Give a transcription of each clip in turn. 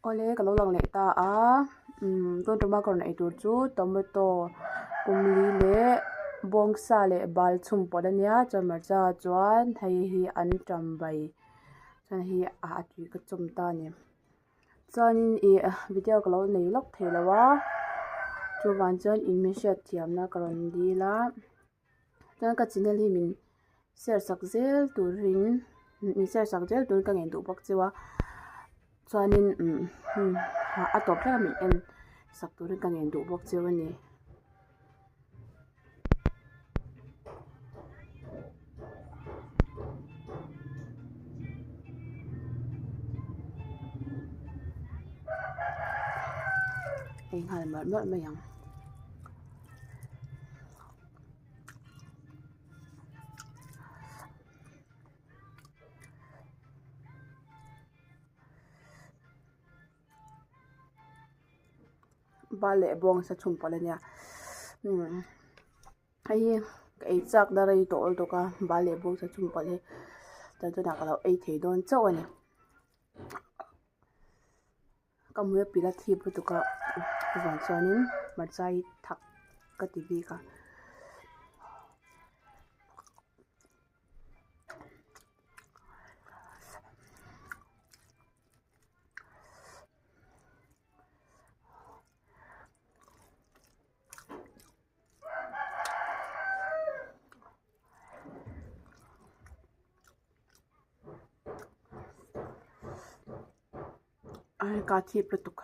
Ole ka lo lang le ta a ton toma kon ai tur chu tomato kumli le bongsa le bal chhum pot ania chuan marcha chuan hei hi an tambai chuan hi a tui ka chum ta ni chuanin video ka lo nei lok thei lowa chu van chuan in mihriat thiamna ka rawn dil a chuan ka channel hi min share sak zel turin min share sak zel tur ka ngei duh bawk chu a chuanin a tawp hlek a min en sak turin ka ngei duh bawk chu ani eng hal mar mar mai ang bal le bong sa chhum pot ania hei ka ei chak na rei tawh tok a bal le bong sa chhum pot hi tan chuan ka lo ei thei dawn chauh ani ka hmu a pila thi putuka van chuanin marcha hi thak ka ti bik a ai ka thi putuk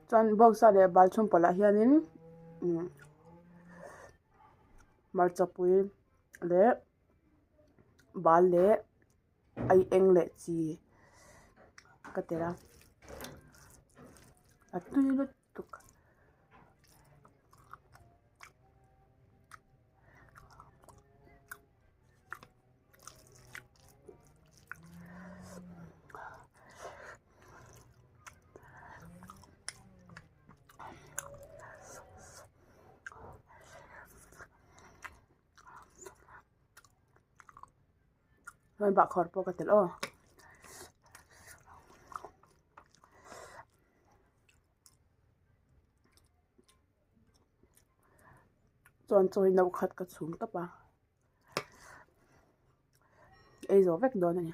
chuan bongsa le bal chhum pot ah hianin marcha pui le bal le ai eng le chi ka tela a tui lut tuk chuan bah khawr pawh ka tel aw chuan chawi no khat ka chhum tapa ei zo vek dawn ani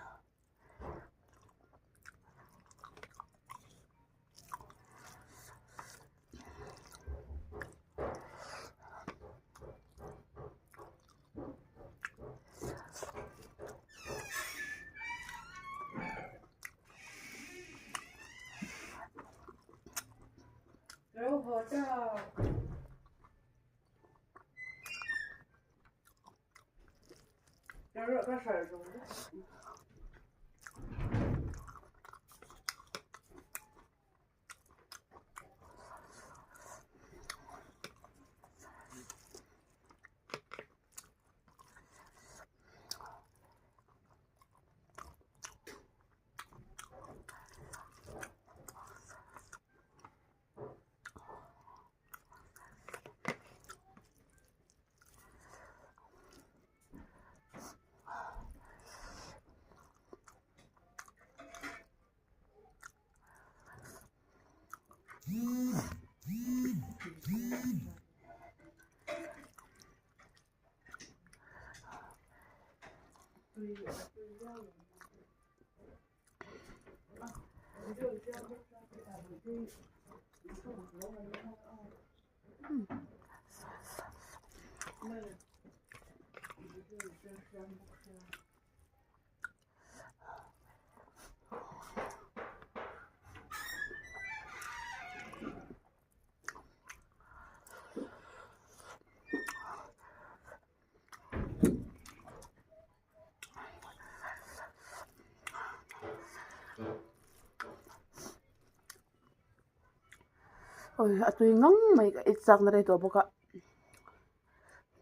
ôi à tôi ngóng mày ít chắc nó đây tôi bốc ạ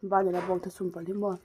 ba này là bông thật sung phải mua